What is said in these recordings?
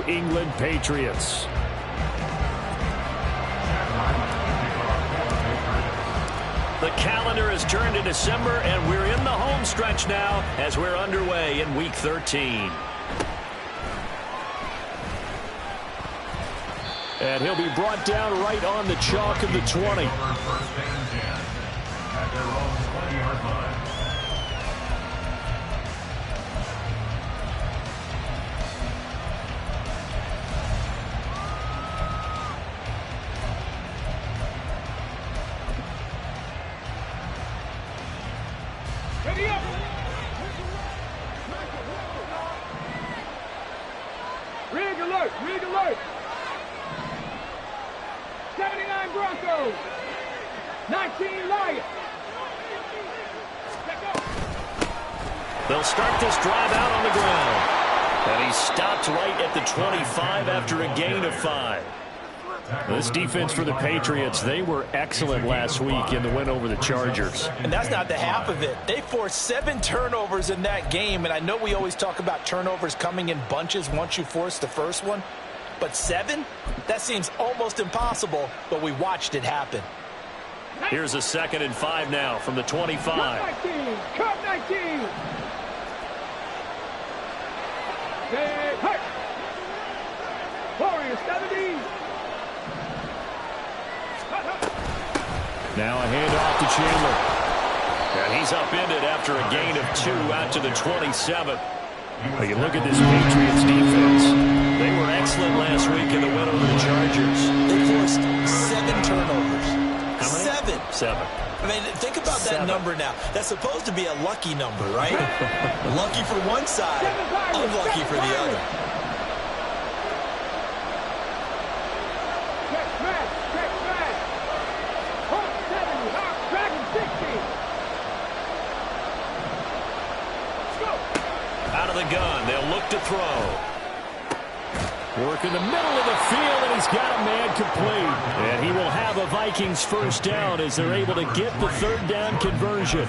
England Patriots. The calendar has turned to December, and we're in the home stretch now as we're underway in Week 13. And he'll be brought down right on the chalk of the 20. At their own 20-yard line. Rig alert! Rig alert! 79 Broncos! 19 Lions! They'll start this drive out on the ground. And he stopped right at the 25 after a gain of 5. This defense for the Patriots, they were excellent last week in the win over the Chargers. And that's not the half of it. They forced 7 turnovers in that game, and I know we always talk about turnovers coming in bunches once you force the first one, but 7? That seems almost impossible, but we watched it happen. Here's a 2nd and 5 now from the 25. Cut 19! Cut 19! Hey, hey! Warriors 70! Now a handoff to Chandler. And he's upended after a gain of 2 out to the 27. Well, you look at this Patriots defense. They were excellent last week in the win over the Chargers. They forced 7 turnovers. How many? 7. 7. I mean, think about that number now. That's supposed to be a lucky number, right? Lucky for one side, unlucky for the other. Out of the gun, they'll look to throw. Work in the middle of the field, and he's got a man complete. And he will have a Vikings first down as they're able to get the 3rd down conversion.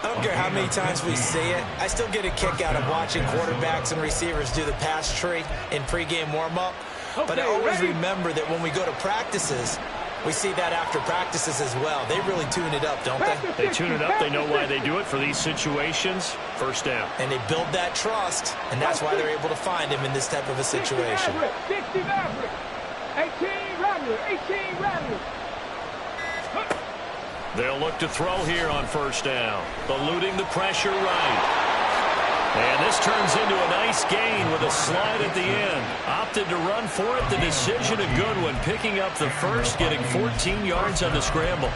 I don't care how many times we say it, I still get a kick out of watching quarterbacks and receivers do the pass tree in pregame warm-up. But I always remember that when we go to practices, we see that after practices as well. They really tune it up, don't they? They tune it up. They know why they do it for these situations. First down. And they build that trust, and that's why they're able to find him in this type of a situation. 60 Maverick, 18 Rattler, 18 Rattler. They'll look to throw here on first down. Eluding the pressure right. And this turns into a nice gain with a slide at the end. Opted to run for it. The decision a good one. Picking up the first, getting 14 yards on the scramble.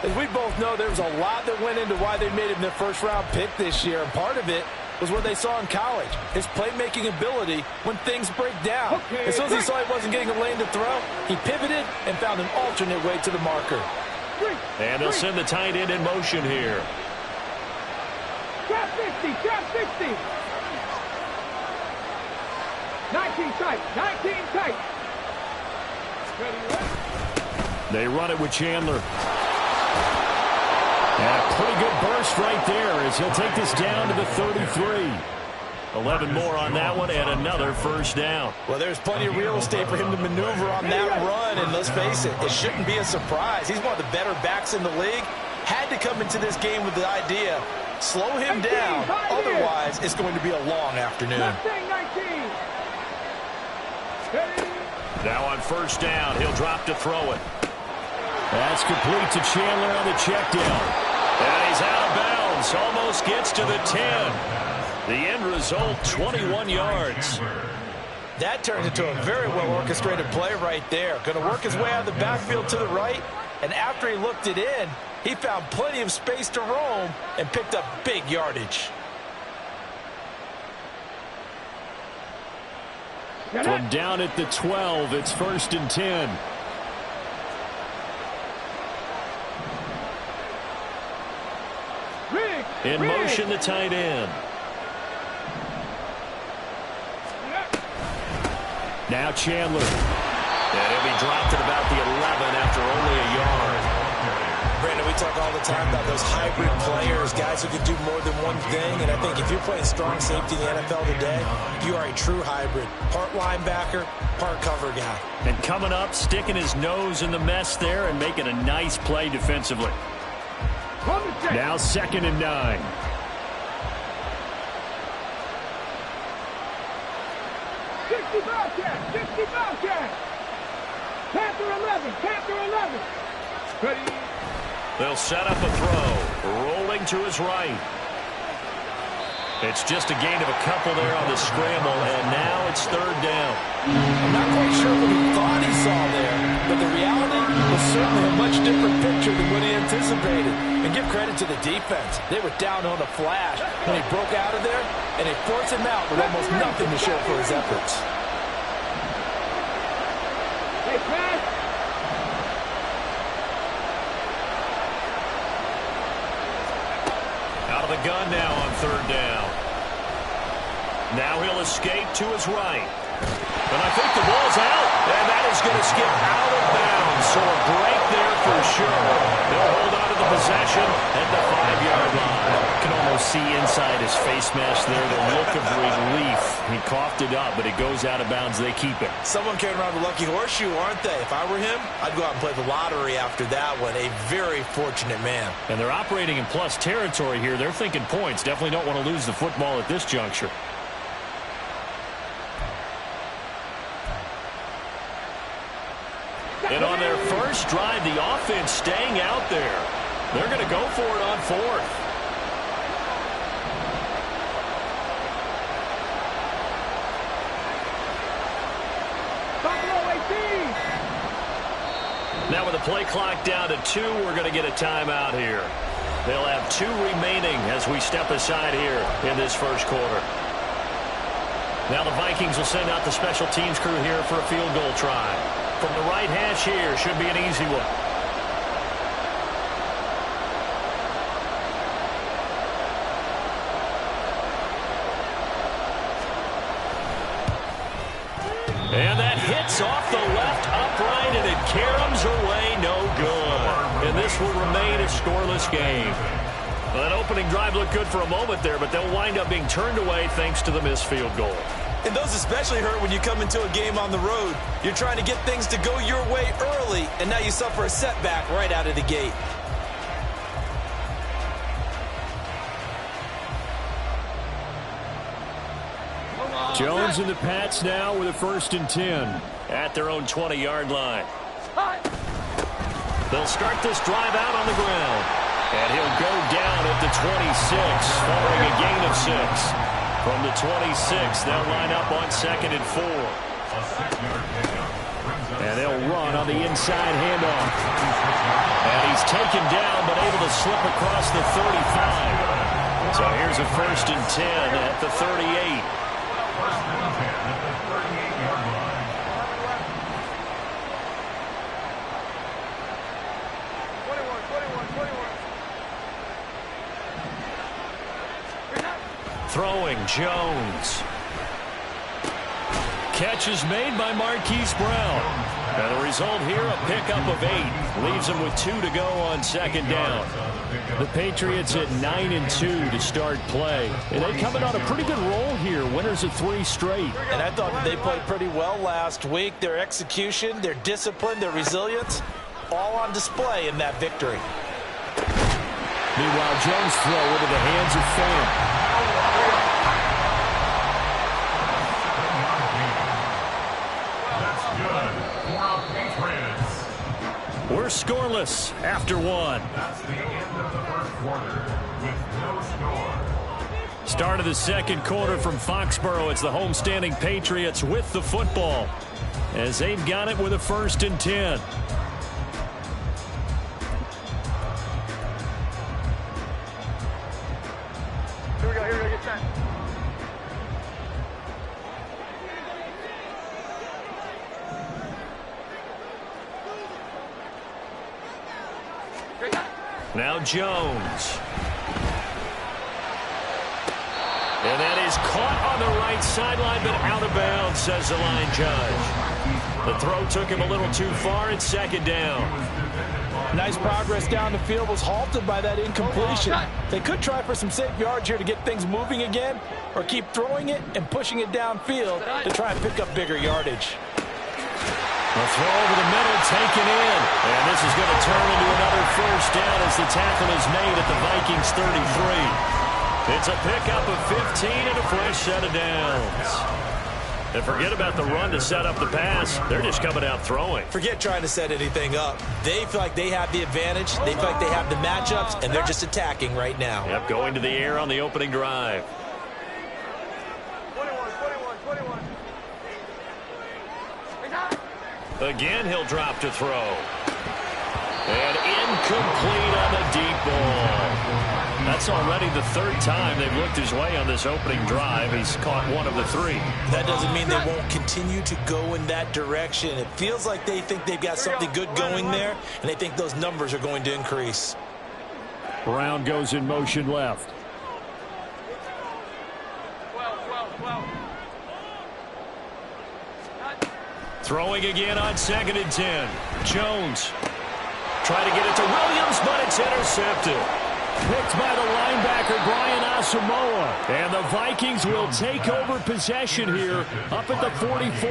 As we both know, there was a lot that went into why they made him their first-round pick this year. And part of it was what they saw in college, his playmaking ability when things break down. As soon as he saw he wasn't getting a lane to throw, he pivoted and found an alternate way to the marker. And they'll send the tight end in motion here. Trap 50, trap 50. 19 tight, 19 tight. They run it with Chandler. And a pretty good burst right there as he'll take this down to the 33. 11 more on that one and another first down. Well, there's plenty of real estate for him to maneuver on that run, and let's face it, it shouldn't be a surprise. He's one of the better backs in the league. Had to come into this game with the idea, slow him down, otherwise it's going to be a long afternoon. Now on first down, he'll drop to throw it. That's complete to Chandler on the check down. And he's out of bounds, almost gets to the 10. The end result, 21 yards. That turns into a very well-orchestrated play right there. Going to work his way out of the backfield to the right, and after he looked it in, he found plenty of space to roam and picked up big yardage. From down at the 12, it's 1st and 10. In motion, the tight end. Now Chandler. And he'll be dropped at about the 11 after only a yard. Brandon, we talk all the time about those hybrid players, guys who can do more than one thing. And I think if you're playing strong safety in the NFL today, you are a true hybrid. Part linebacker, part cover guy. And coming up, sticking his nose in the mess there and making a nice play defensively. Now 2nd and 9. Panther 11, Panther 11. Ready. They'll set up a throw, rolling to his right. It's just a gain of a couple there on the scramble, and now it's 3rd down. I'm not quite sure what he thought he saw there, but the reality was certainly a much different picture than what he anticipated. And give credit to the defense. They were down on a flash when he broke out of there, and they forced him out with almost nothing to show for his efforts. Hey, pass. Out of the gun now on 3rd down. Now he'll escape to his right. And I think the ball's out. And that is going to skip out of bounds. So a break there for sure. They'll hold on to the possession at the 5-yard line. You can almost see inside his face mask there the look of relief. He coughed it up, but it goes out of bounds. They keep it. Someone carrying around the lucky horseshoe, aren't they? If I were him, I'd go out and play the lottery after that one. A very fortunate man. And they're operating in plus territory here. They're thinking points. Definitely don't want to lose the football at this juncture. And on their first drive, the offense staying out there. They're going to go for it on 4th. Now with the play clock down to 2, we're going to get a timeout here. They'll have 2 remaining as we step aside here in this first quarter. Now the Vikings will send out the special teams crew here for a field goal try. From the right hash here, should be an easy one. And that hits off the left upright, and it caroms away, no good. And this will remain a scoreless game. Well, that opening drive looked good for a moment there, but they'll wind up being turned away thanks to the missed field goal. And those especially hurt when you come into a game on the road. You're trying to get things to go your way early, and now you suffer a setback right out of the gate. Jones and the Pats now with a 1st and 10 at their own 20-yard line. They'll start this drive out on the ground. And he'll go down at the 26, following a gain of 6. From the 26, they'll line up on 2nd and 4. And they'll run on the inside handoff. And he's taken down, but able to slip across the 35. So here's a 1st and 10 at the 38. Throwing, Jones. Catch is made by Marquise Brown. And the result here, a pickup of 8. Leaves them with 2 to go on 2nd down. The Patriots at 9-2 to start play. And they coming on a pretty good roll here. Winners of 3 straight. And I thought they played pretty well last week. Their execution, their discipline, their resilience, all on display in that victory. Meanwhile, Jones' throw into the hands of Fant. We're scoreless after 1. That's the end of the first quarter with no score. Start of the 2nd quarter from Foxborough. It's the homestanding Patriots with the football as they've got it with a 1st and 10. Here we go, get set. Now Jones. And that is caught on the right sideline, but out of bounds, says the line judge. The throw took him a little too far. It's 2nd down. Nice progress down the field was halted by that incompletion. They could try for some safe yards here to get things moving again, or keep throwing it and pushing it downfield to try and pick up bigger yardage. A throw over the middle, taken in. And this is going to turn into another first down as the tackle is made at the Vikings 33. It's a pickup of 15 and a fresh set of downs. And forget about the run to set up the pass. They're just coming out throwing. Forget trying to set anything up. They feel like they have the advantage. They feel like they have the matchups, and they're just attacking right now. Yep, going to the air on the opening drive. 21. Again, he'll drop to throw. And incomplete on the deep ball. That's already the third time they've looked his way on this opening drive. He's caught one of the three. That doesn't mean they won't continue to go in that direction. It feels like they think they've got something good going there, and they think those numbers are going to increase. Brown goes in motion left. 12. Throwing again on 2nd and 10. Jones trying to get it to Williams, but it's intercepted. Picked by the linebacker, Brian Asamoah. And the Vikings will take over possession here up at the 44.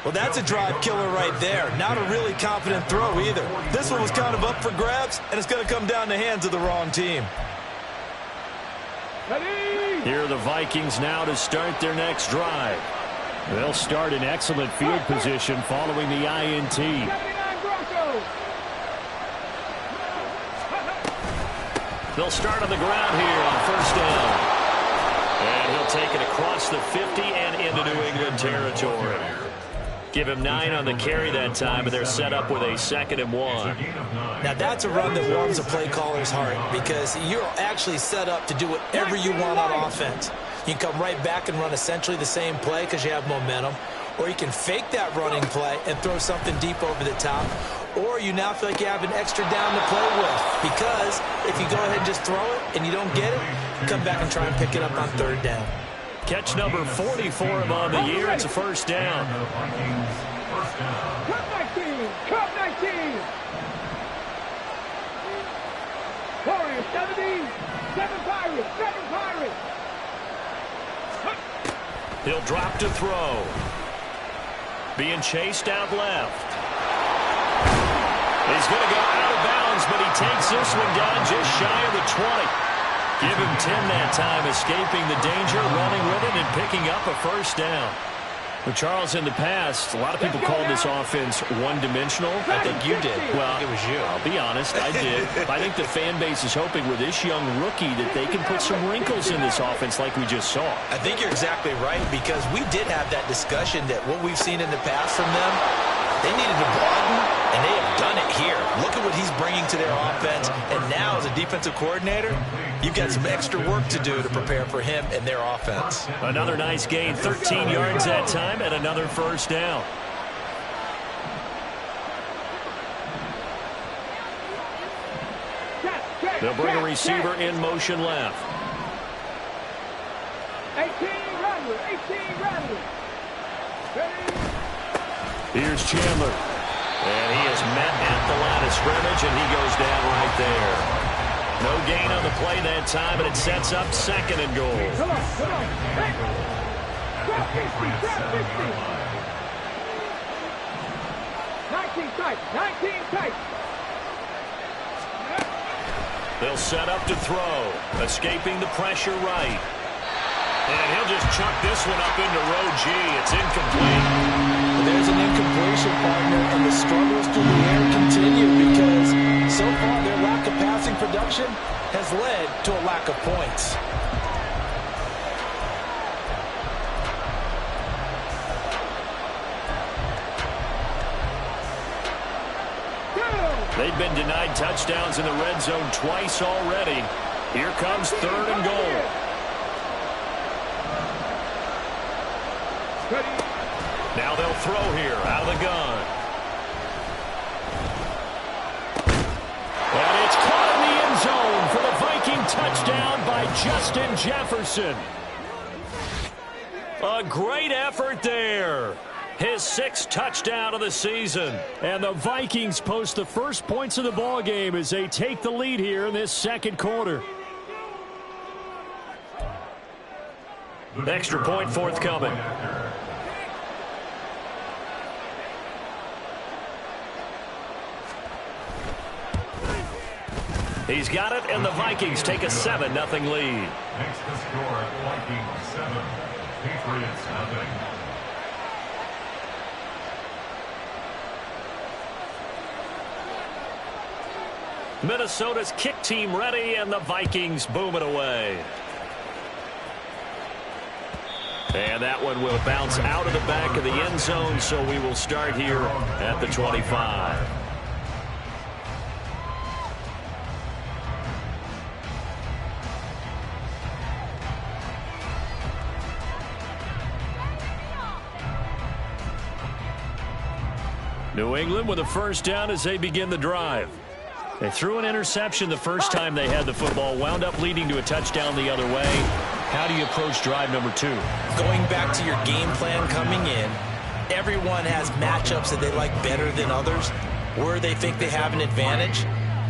Well, that's a drive killer right there. Not a really confident throw either. This one was kind of up for grabs, and it's going to come down the hands of the wrong team. Ready? Here are the Vikings now to start their next drive. They'll start in excellent field position following the INT. 79 Broncos. They'll start on the ground here on first down. And he'll take it across the 50 and into New England territory. Give him 9 on the carry that time, and they're set up with a 2nd and 1. Now, that's a run that warms a play caller's heart because you're actually set up to do whatever you want on offense. You can come right back and run essentially the same play because you have momentum, or you can fake that running play and throw something deep over the top, or you now feel like you have an extra down to play with because if you go ahead and just throw it and you don't get it, come back and try and pick it up on 3rd down. Catch number 40 for him on the year. It's a first down. Cup 19. Warriors 70. 7 Pirates. He'll drop to throw. Being chased out left. He's going to go out of bounds, but he takes this one down just shy of the 20. Give him 10 that time, escaping the danger, running with it, and picking up a first down. Well, Charles, in the past, a lot of people called this offense one-dimensional. I think you did. Well, it was you. I'll be honest, I did. I think the fan base is hoping with this young rookie that they can put some wrinkles in this offense like we just saw. I think you're exactly right because we did have that discussion that what we've seen in the past from them, they needed to broaden, and they have done it here. Look at what he's bringing to their offense, and now as a defensive coordinator, you've got some extra work to do to prepare for him and their offense. Another nice gain, 13 yards that time, and another first down. They'll bring a receiver in motion left. 18 Rattler. Ready? Here's Chandler. And he is met at the line of scrimmage, and he goes down right there. No gain on the play that time, and it sets up 2nd and goal. Come on. Hey. Drop 50. 19 tight. They'll set up to throw. Escaping the pressure right. And he'll just chuck this one up into row G. It's incomplete. There's an incompletion, partner, and the struggles through the air continue because so far their lack of passing production has led to a lack of points. They've been denied touchdowns in the red zone twice already. Here comes 3rd and goal. Now they'll throw here out of the gun. And it's caught in the end zone for the Viking touchdown by Justin Jefferson. A great effort there. His 6th touchdown of the season. And the Vikings post the first points of the ball game as they take the lead here in this second quarter. Extra point forthcoming. He's got it, and the Vikings take a 7-0 lead. Makes the score Vikings 7, Patriots 0. Minnesota's kick team ready, and the Vikings boom it away. And that one will bounce out of the back of the end zone, so we will start here at the 25. New England with a first down as they begin the drive. They threw an interception the first time they had the football, wound up leading to a touchdown the other way. How do you approach drive number 2? Going back to your game plan coming in, everyone has matchups that they like better than others, where they think they have an advantage.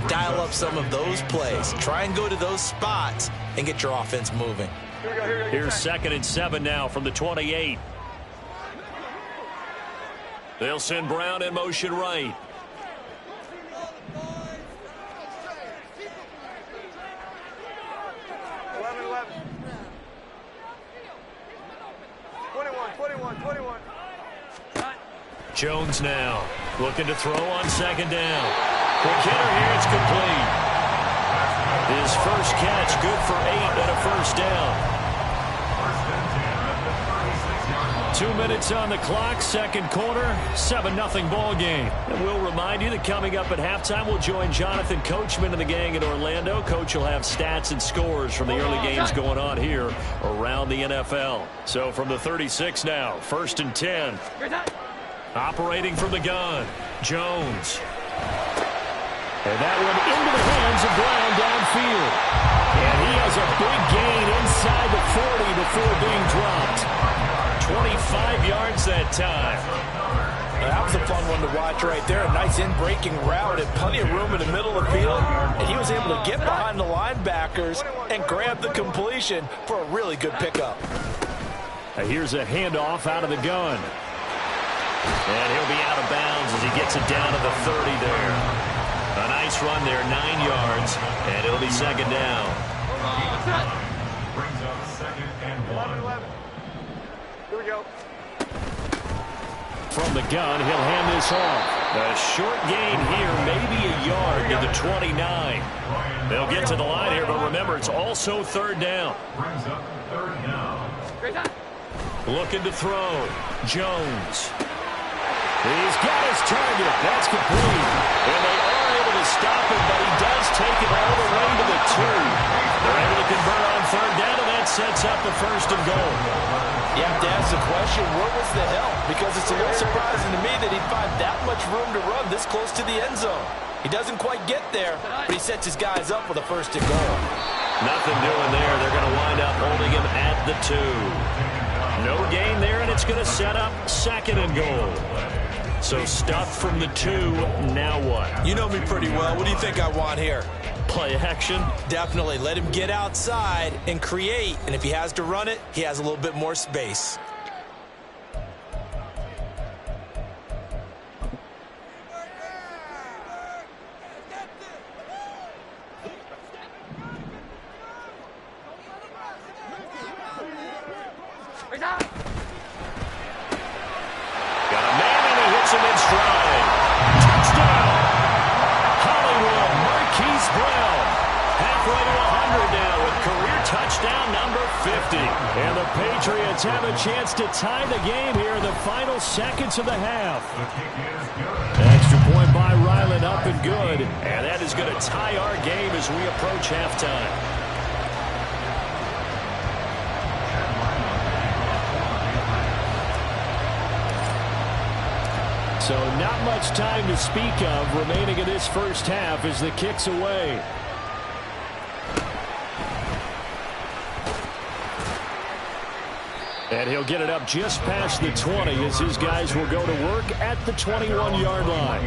Dial up some of those plays. Try and go to those spots and get your offense moving. Here's 2nd and 7 now from the 28. They'll send Brown in motion right. Jones now looking to throw on 2nd down. Quick hitter here, it's complete. His first catch good for 8 and a first down. 2 minutes on the clock, second quarter, 7-0 ball game. And we'll remind you that coming up at halftime, we'll join Jonathan Coachman and the gang in Orlando. Coach will have stats and scores from the early games going on here around the NFL. So from the 36 now, 1st and 10. Operating from the gun, Jones. And that one into the hands of Brown downfield. And he has a big gain inside the 40 before being dropped. 25 yards that time. That was a fun one to watch right there. A nice in-breaking route and plenty of room in the middle of the field. And he was able to get behind the linebackers and grab the completion for a really good pickup. Here's a handoff out of the gun. And he'll be out of bounds as he gets it down to the 30 there. A nice run there, 9 yards, and it'll be 2nd down. Brings up 2nd and 1. Here we go. From the gun, he'll hand this off. A short gain here, maybe a yard to the 29. They'll get to the line here, but remember, it's also 3rd down. Brings up 3rd down. Looking to throw. Jones. He's got his target. That's complete. And they are able to stop him, but he does take it all the way to the 2. They're able to convert on 3rd down, and that sets up the 1st and goal. You have to ask the question, where was the help? Because it's a little surprising to me that he'd find that much room to run this close to the end zone. He doesn't quite get there, but he sets his guys up with a 1st and goal. Nothing doing there. They're going to wind up holding him at the 2. No gain there, and it's going to set up 2nd and goal. So stuffed from the 2, now what? You know me pretty well. What do you think I want here? Play action? Definitely. Let him get outside and create. And if he has to run it, he has a little bit more space. Got a man, and he hits him in stride. Touchdown! Hollywood Marquise Brown. Halfway to 100 now with career touchdown number 50. And the Patriots have a chance to tie the game here in the final seconds of the half. The kick is good. Extra point by Ryland, up and good. And that is going to tie our game as we approach halftime. So not much time to speak of remaining in this first half as the kick's away. And he'll get it up just past the 20 as his guys will go to work at the 21-yard line.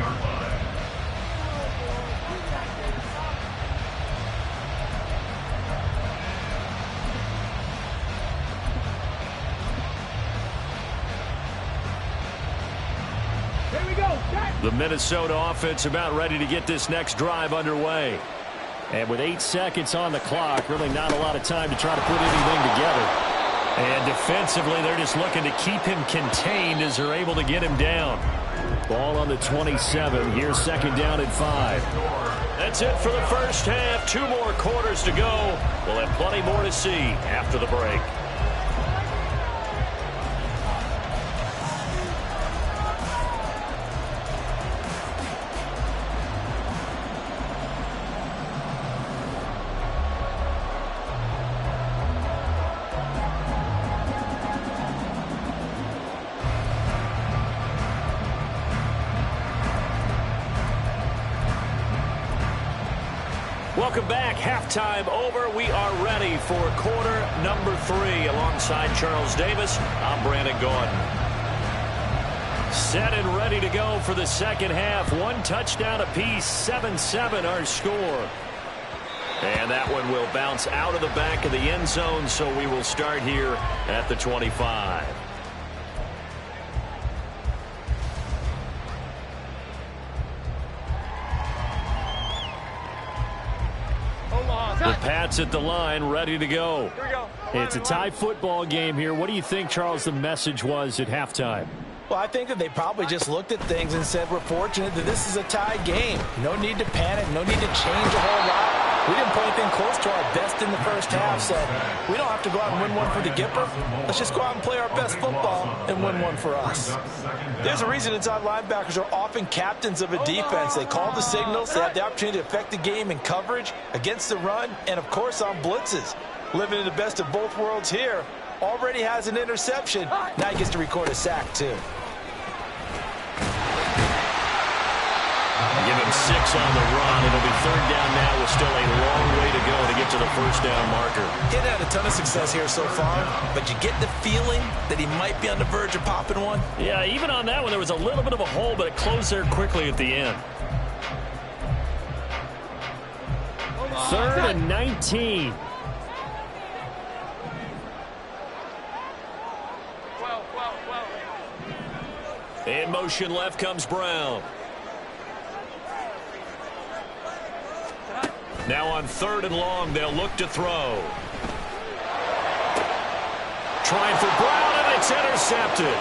Here we go. The Minnesota offense about ready to get this next drive underway. And with 8 seconds on the clock, really not a lot of time to try to put anything together. And defensively, they're just looking to keep him contained as they're able to get him down. Ball on the 27. Here's second down and 5. That's it for the first half. 2 more quarters to go. We'll have plenty more to see after the break. Welcome back. Halftime over. We are ready for quarter number 3. Alongside Charles Davis, I'm Brandon Gaudin. Set and ready to go for the second half. 1 touchdown apiece. 7-7 our score. And that one will bounce out of the back of the end zone, so we will start here at the 25. The Pats at the line, ready to go. It's a tie football game here. What do you think, Charles, the message was at halftime? Well, I think that they probably just looked at things and said, we're fortunate that this is a tie game. No need to panic. No need to change a whole lot. We didn't play anything close to our best in the first half, so we don't have to go out and win one for the Gipper. Let's just go out and play our best football and win one for us. There's a reason inside linebackers are often captains of a defense. They call the signals. They have the opportunity to affect the game in coverage, against the run, and, of course, on blitzes. Living in the best of both worlds here. Already has an interception. Now he gets to record a sack, too. Give him 6 on the run. It'll be third down now with still a long way to go to get to the first down marker. He's had a ton of success here so far, but you get the feeling that he might be on the verge of popping one. Yeah, even on that one, there was a little bit of a hole, but it closed there quickly at the end. 3rd and 19. In motion left comes Brown. Now on 3rd and long, they'll look to throw. Trying for Brown, and it's intercepted.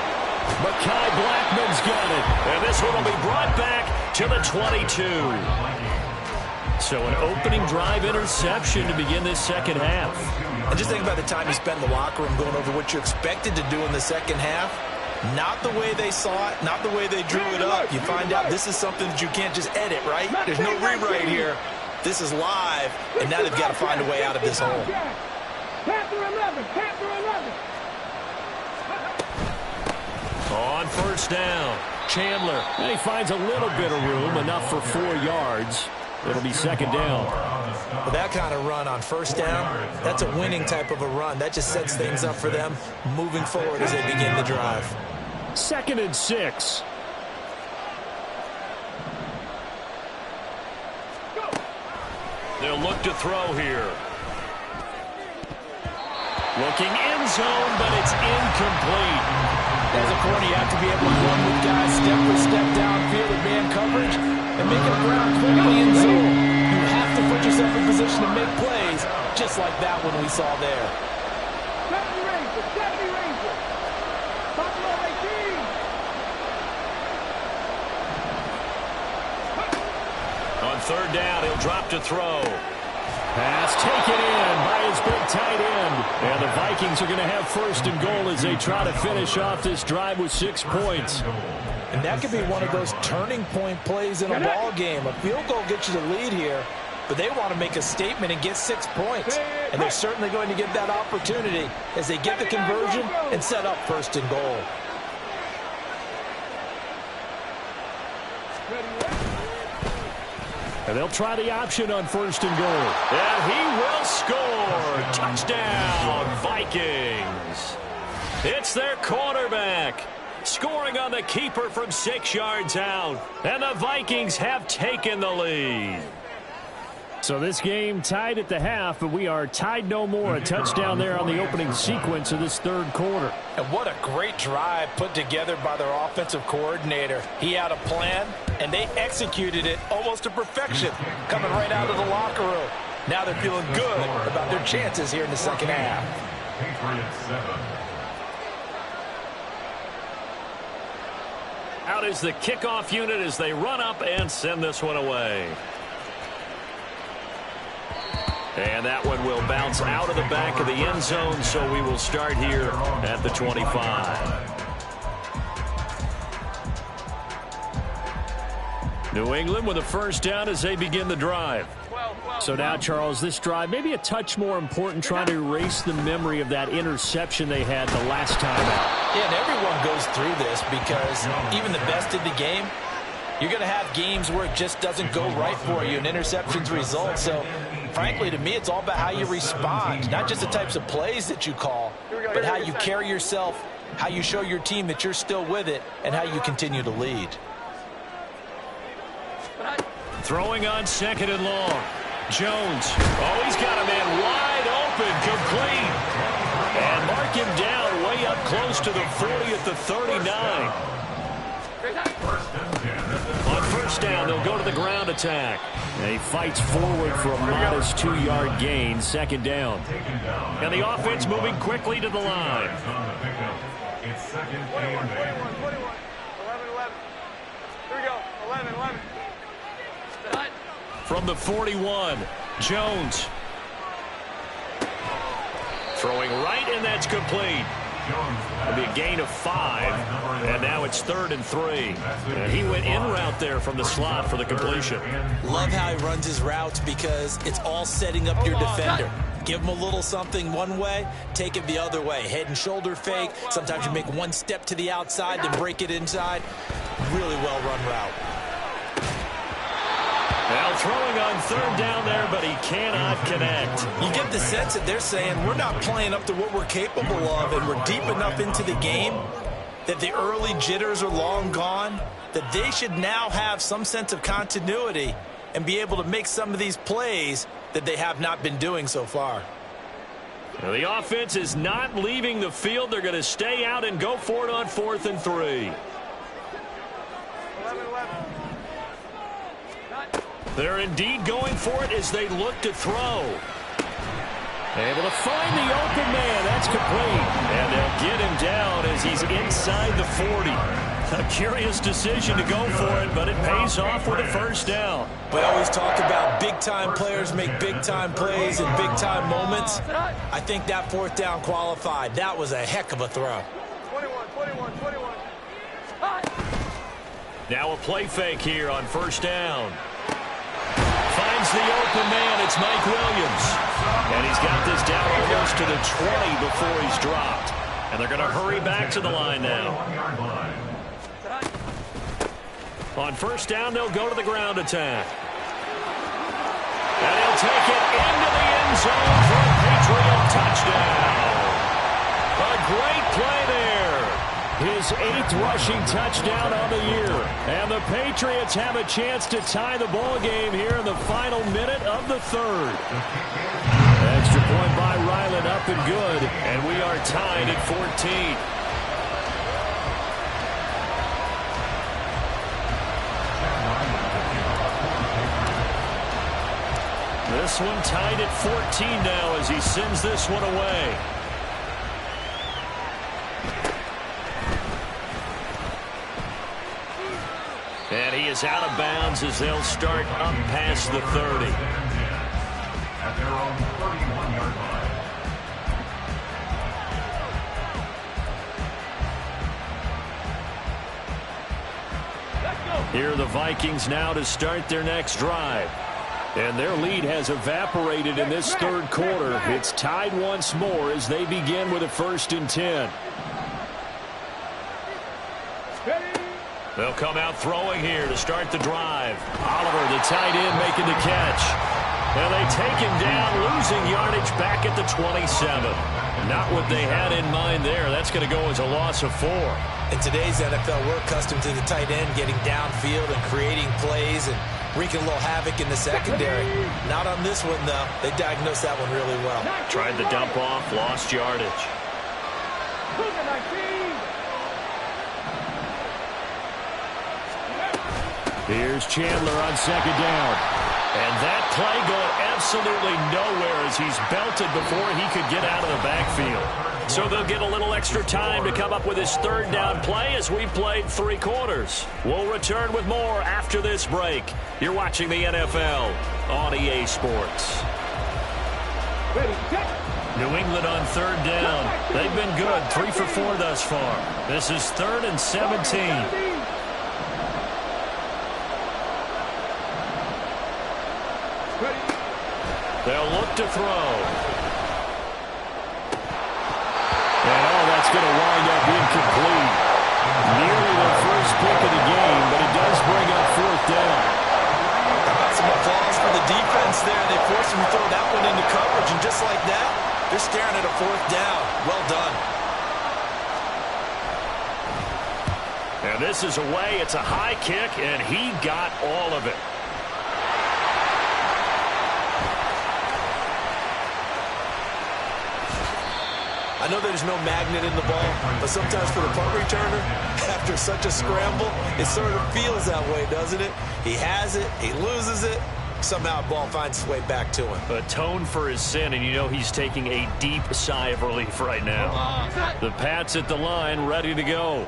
Mekhi Blackmon's got it. And this one will be brought back to the 22. So an opening drive interception to begin this second half. And just think about the time you spent in the locker room going over what you expected to do in the second half. Not the way they saw it, not the way they drew it up. You find out this is something that you can't just edit, right? There's no rewrite here. This is live, and now they've got to find a way out of this hole. Panther 11, Panther 11. On first down, Chandler. And he finds a little bit of room, enough for 4 yards. It'll be second down. With that kind of run on first down, that's a winning type of a run. That just sets things up for them moving forward as they begin the drive. 2nd and 6. They'll look to throw here. Looking end zone, but it's incomplete. As a corner, you have to be able to run with guys step for step downfield in man coverage and make it around quickly in zone. You have to put yourself in position to make plays, just like that one we saw there. 70 Ranger. Buffalo 18. On 3rd down, he'll drop to throw. Pass taken in by his big tight end. And the Vikings are going to have 1st and goal as they try to finish off this drive with 6 points. And that could be one of those turning point plays in a ball game. A field goal gets you the lead here, but they want to make a statement and get 6 points. And they're certainly going to get that opportunity as they get the conversion and set up 1st and goal. And they'll try the option on 1st and goal. And he will score. Touchdown, Vikings. It's their quarterback. Scoring on the keeper from 6 yards out. And the Vikings have taken the lead. So this game tied at the half, but we are tied no more. A touchdown there on the opening sequence of this third quarter. And what a great drive put together by their offensive coordinator. He had a plan, and they executed it almost to perfection, coming right out of the locker room. Now they're feeling good about their chances here in the second half. Patriots 7. Out is the kickoff unit as they run up and send this one away. And that one will bounce out of the back of the end zone, so we will start here at the 25. New England with a first down as they begin the drive. So now, Charles, this drive maybe a touch more important, trying to erase the memory of that interception they had the last time out. Yeah, and everyone goes through this because even the best in the game, you're going to have games where it just doesn't go right for you and interceptions result. So, frankly, to me, it's all about how you respond, not just the types of plays that you call, but how you carry yourself, how you show your team that you're still with it, and how you continue to lead. Throwing on 2nd and long. Jones. Oh, he's got a man wide open, complete. And mark him down way up close to the 40 at the 39. On first down, they'll go to the ground attack. And he fights forward for a modest 2-yard gain, 2nd down. And the offense moving quickly to the line. It's 2nd and 21, 11, 11. Here we go, 11, 11. From the 41, Jones. Throwing right, and that's complete. It'll be a gain of 5, and now it's 3rd and 3. And he went in route there from the slot for the completion. Love how he runs his routes because it's all setting up your defender. Give him a little something one way, take it the other way. Head and shoulder fake. Sometimes you make one step to the outside, then break it inside. Really well run route. Now throwing on 3rd down there, but he cannot connect. You get the sense that they're saying we're not playing up to what we're capable of, and we're deep enough into the game that the early jitters are long gone, that they should now have some sense of continuity and be able to make some of these plays that they have not been doing so far. Well, the offense is not leaving the field. They're going to stay out and go for it on 4th and 3. 11, 11. They're indeed going for it as they look to throw. Able to find the open man. That's complete. And they'll get him down as he's inside the 40. A curious decision to go for it, but it pays off with a first down. We always talk about big-time players make big-time plays in big-time moments. I think that 4th down qualified. That was a heck of a throw. 21. Now a play fake here on first down. Finds the open man. It's Mike Williams. And he's got this down almost to the 20 before he's dropped. And they're going to hurry back to the line now. On first down, they'll go to the ground attack. And he'll take it into the end zone for a Patriot touchdown. A great play there. His 8th rushing touchdown on the year. And the Patriots have a chance to tie the ball game here in the final minute of the 3rd. Extra point by Ryland, up and good. And we are tied at 14. This one tied at 14 now as he sends this one away. And he is out of bounds as they'll start up past the 30. At their own 31-yard line. Here are the Vikings now to start their next drive. And their lead has evaporated in this third quarter. It's tied once more as they begin with a 1st and 10. They'll come out throwing here to start the drive. Oliver, the tight end, making the catch. And they take him down, losing yardage back at the 27. Not what they had in mind there. That's going to go as a loss of 4. In today's NFL, we're accustomed to the tight end getting downfield and creating plays and wreaking a little havoc in the secondary. Not on this one, though. They diagnosed that one really well. Tried the dump off, lost yardage. Here's Chandler on second down. And that play going absolutely nowhere as he's belted before he could get out of the backfield. So they'll get a little extra time to come up with his third down play as we played 3 quarters. We'll return with more after this break. You're watching the NFL on EA Sports. New England on third down. They've been good, 3 for 4 thus far. This is 3rd and 17. They'll look to throw. And that's going to wind up incomplete. Nearly their first pick of the game, but it does bring up 4th down. How about some applause for the defense there? They forced him to throw that one into coverage, and just like that, they're staring at a 4th down. Well done. And this is away. It's a high kick, and he got all of it. I know there's no magnet in the ball, but sometimes for the punt returner, after such a scramble, it sort of feels that way, doesn't it? He has it, he loses it, somehow the ball finds its way back to him. Atone for his sin, and you know he's taking a deep sigh of relief right now. The Pats at the line, ready to go.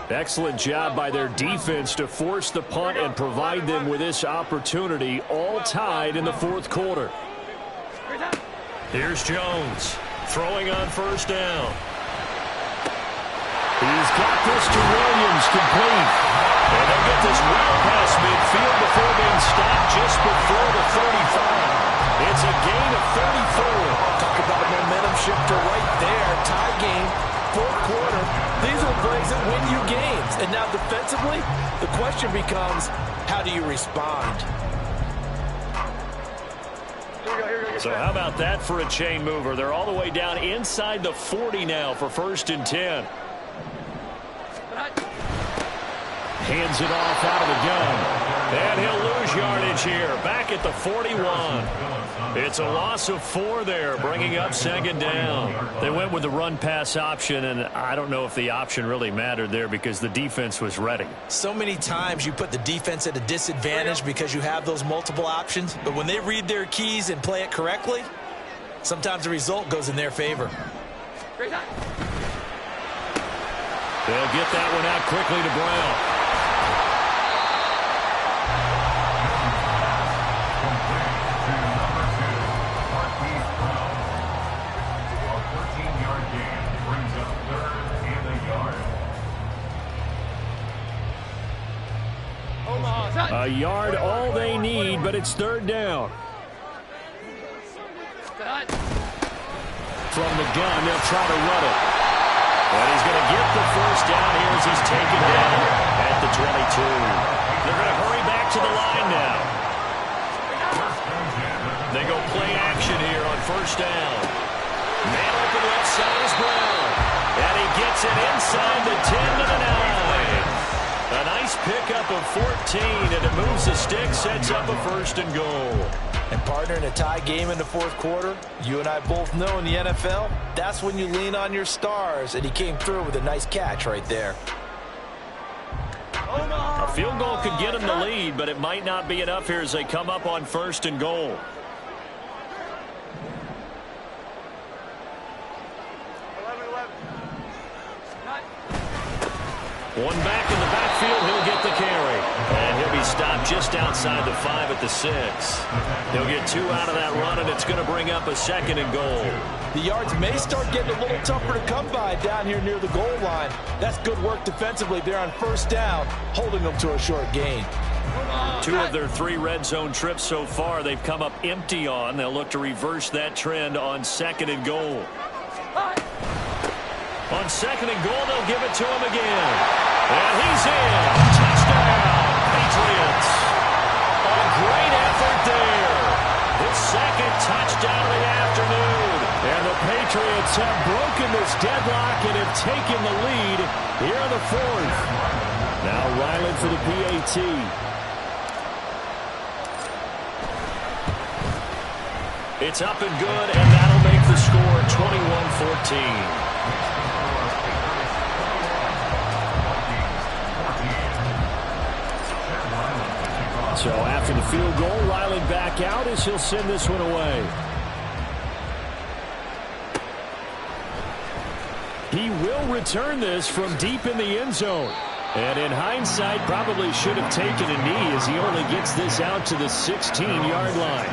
Excellent job by their defense to force the punt and provide them with this opportunity, all tied in the 4th quarter. Here's Jones. Throwing on first down. He's got this to Williams, complete. And they get this well past midfield before being stopped just before the 35. It's a gain of 34. Talk about a momentum shifter right there. Tie game, 4th quarter. These are plays that win you games. And now defensively, the question becomes, how do you respond? So how about that for a chain mover? They're all the way down inside the 40 now for 1st and 10. Hands it off out of the gun. And he'll lose yardage here, back at the 41. It's a loss of 4 there, bringing up 2nd down. They went with the run-pass option, and I don't know if the option really mattered there because the defense was ready. So many times you put the defense at a disadvantage because you have those multiple options, but when they read their keys and play it correctly, sometimes the result goes in their favor. They'll get that one out quickly to Brown. A yard all they need, but it's 3rd down. From the gun, they'll try to run it. And he's going to get the first down here as he's taken down at the 22. They're going to hurry back to the line now. They go play action here on first down. Man open left side is Brown. And he gets it inside the 10 to the 9. A nice pickup of 14, and it moves the stick, sets up a 1st and goal. And partner, in a tie game in the 4th quarter, you and I both know in the NFL, that's when you lean on your stars, and he came through with a nice catch right there. A field goal could get him the lead, but it might not be enough here as they come up on 1st and goal. One back in the backfield, he'll get the carry. And he'll be stopped just outside the 5 at the 6. He'll get 2 out of that run, and it's going to bring up a 2nd and goal. The yards may start getting a little tougher to come by down here near the goal line. That's good work defensively there on first down, holding them to a short gain. 2 of their 3 red zone trips so far, they've come up empty on. They'll look to reverse that trend on 2nd and goal. On 2nd and goal, they'll give it to him again. And he's in. Touchdown, Patriots. A great effort there. This Bulldogs have broken this deadlock and have taken the lead here in the fourth. Now Ryland for the PAT. It's up and good, and that'll make the score 21-14. So after the field goal, Ryland back out as he'll send this one away. He will return this from deep in the end zone. And in hindsight, probably should have taken a knee as he only gets this out to the 16-yard line.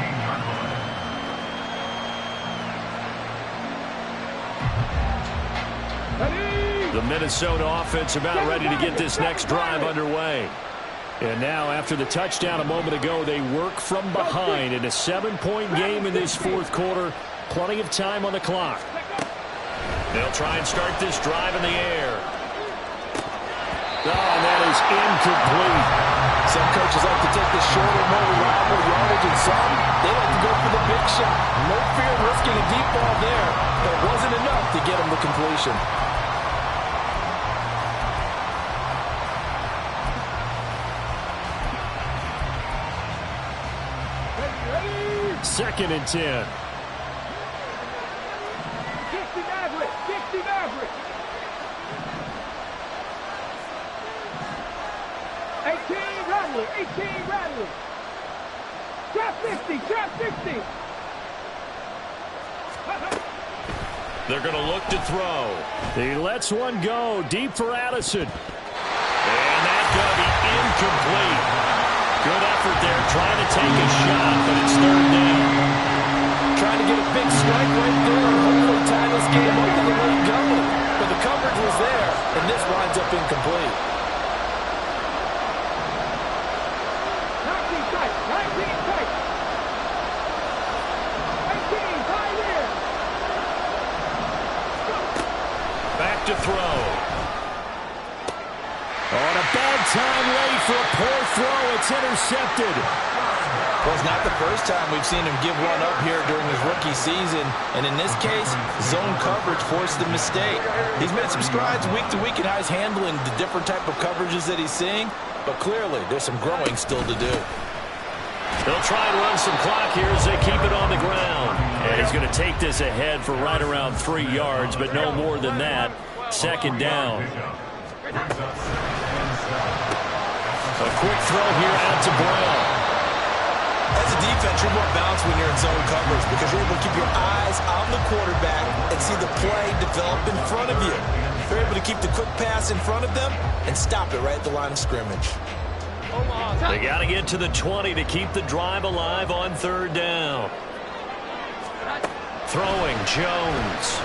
The Minnesota offense about ready to get this next drive underway. And now, after the touchdown a moment ago, they work from behind in a 7-point game in this fourth quarter. Plenty of time on the clock. They'll try and start this drive in the air. Oh, and that is incomplete. Some coaches like to take the shorter, more reliable yardage, and some, they like to go for the big shot. No fear of risking a deep ball there, but it wasn't enough to get him the completion. Second and 10. 60 Maverick. 60 Maverick. 18 Rattler. 18 Rattler. Trap 60. Trap 60. They're going to look to throw. He lets one go deep for Addison. And that's going to be incomplete. Good effort there, trying to take a shot, but it's third down. Trying to get a big strike right there and hopefully tie this game up to the lead going. But the coverage was there, and this winds up incomplete. 19 tight. 19 tight. 18 high rear. Back to throw. On a bad time late for a poor throw. It's intercepted. Well, it's not the first time we've seen him give one up here during his rookie season. And in this case, zone coverage forced the mistake. He's made some strides week to week in how he's handling the different type of coverages that he's seeing. But clearly, there's some growing still to do. They'll try and run some clock here as they keep it on the ground. And he's going to take this ahead for right around 3 yards, but no more than that. Second down. A quick throw here out to Brown. As a defense, you're more balanced when you're in zone coverage because you're able to keep your eyes on the quarterback and see the play develop in front of you. You're able to keep the quick pass in front of them and stop it right at the line of scrimmage. They got to get to the 20 to keep the drive alive on third down. Throwing, Jones.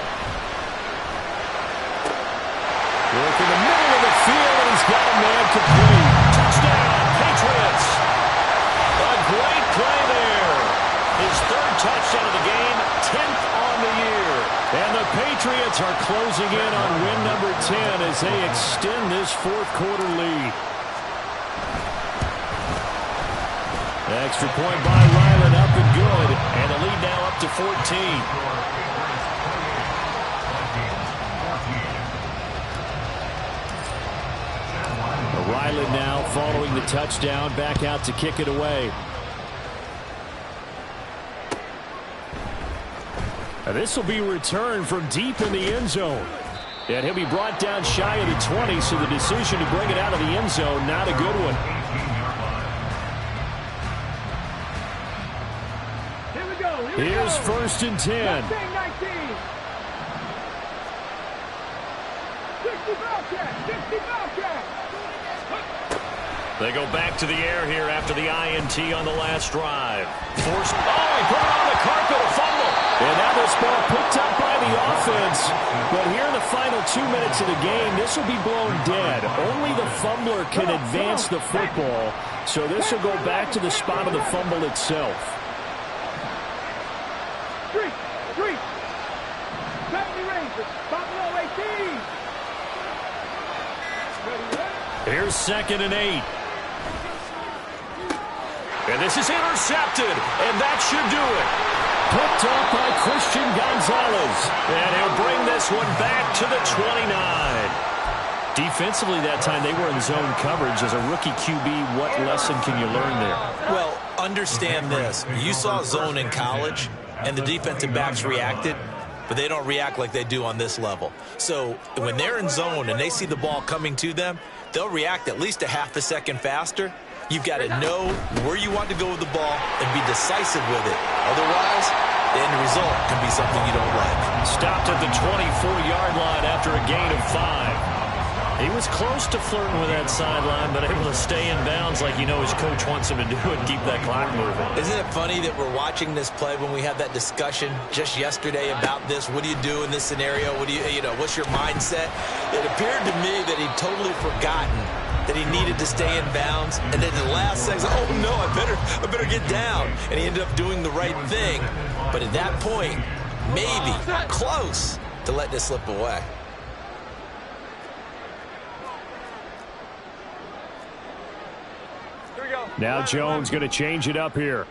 Work in the middle of the field, and he's got a man complete. Touchdown, Patriots. A great play there. His third touchdown of the game, 10th on the year. And the Patriots are closing in on win number 10 as they extend this fourth quarter lead. Extra point by Ryland, up and good. And the lead now up to 14. Ryland now following the touchdown, back out to kick it away. And this will be returned from deep in the end zone. And he'll be brought down shy of the 20, so the decision to bring it out of the end zone, not a good one. Here we go. Here we Here's go. first and 10. 19. 60 Bobcat. 60 Bobcat. They go back to the air here after the INT on the last drive. Forced. Oh, he put it on the carpet, a fumble. And now this ball picked up by the offense. But here in the final 2 minutes of the game, this will be blown dead. Only the fumbler can advance the football. So this will go back to the spot of the fumble itself. 3. 70 Rangers. Buffalo 18. Here's second and 8. And this is intercepted, and that should do it. Picked up by Christian Gonzalez. And he'll bring this one back to the 29. Defensively that time, they were in zone coverage. As a rookie QB, what lesson can you learn there? Well, understand this. You saw zone in college, and the defensive backs reacted, but they don't react like they do on this level. So when they're in zone and they see the ball coming to them, they'll react at least a half a second faster. You've got to know where you want to go with the ball and be decisive with it. Otherwise, the end result can be something you don't like. Stopped at the 24-yard line after a gain of 5. He was close to flirting with that sideline, but able to stay in bounds like his coach wants him to do and keep that clock moving. Isn't it funny that we're watching this play when we had that discussion just yesterday about this? What do you do in this scenario? What do what's your mindset? It appeared to me that he'd totally forgotten that he needed to stay in bounds, and then the last second, oh no, I better get down. And he ended up doing the right thing. But at that point, maybe close to let this slip away. Now Jones going to change it up here.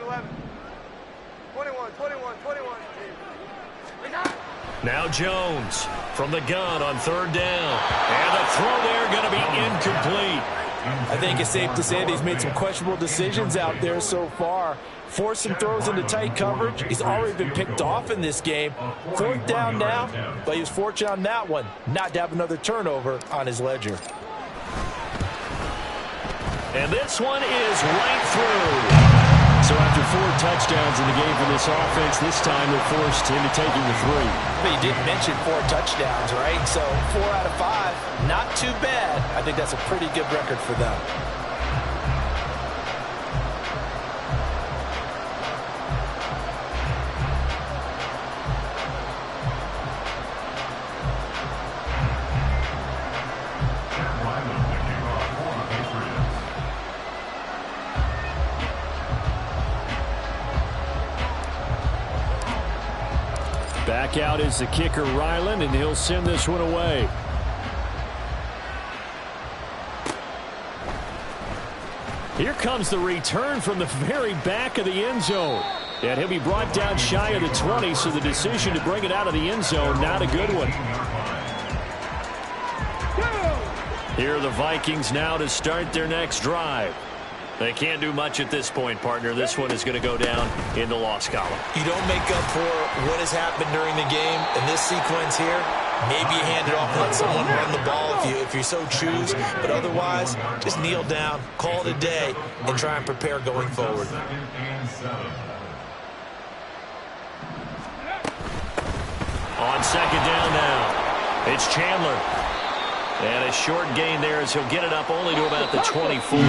11. 21. Now Jones from the gun on 3rd down. And the throw there going to be incomplete. I think it's safe to say that he's made some questionable decisions out there so far. Forced some throws into tight coverage. He's already been picked off in this game. 4th down now, but he was fortunate on that one not to have another turnover on his ledger. And this one is right through. So after 4 touchdowns in the game for this offense, this time they're forced into taking the 3. But you did mention 4 touchdowns, right? So 4 out of 5, not too bad. I think that's a pretty good record for them. Back out is the kicker, Ryland, and he'll send this one away. Here comes the return from the very back of the end zone. And he'll be brought down shy of the 20, so the decision to bring it out of the end zone, not a good one. Here are the Vikings now to start their next drive. They can't do much at this point, partner. This one is going to go down in the loss column. You don't make up for what has happened during the game in this sequence here. Maybe you hand it off and let someone run the ball if you so choose. But otherwise, just kneel down, call it a day, and try and prepare going forward. On 2nd down now, it's Chandler. And a short gain there as he'll get it up only to about the 24.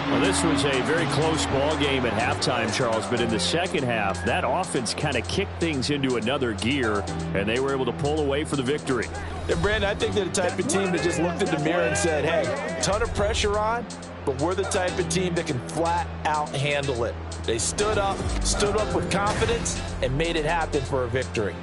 Well, this was a very close ball game at halftime, Charles, but in the second half, that offense kind of kicked things into another gear, and they were able to pull away for the victory. And Brandon, I think they're the type of team that just looked in the mirror and said, hey, ton of pressure on, but we're the type of team that can flat out handle it. They stood up with confidence, and made it happen for a victory.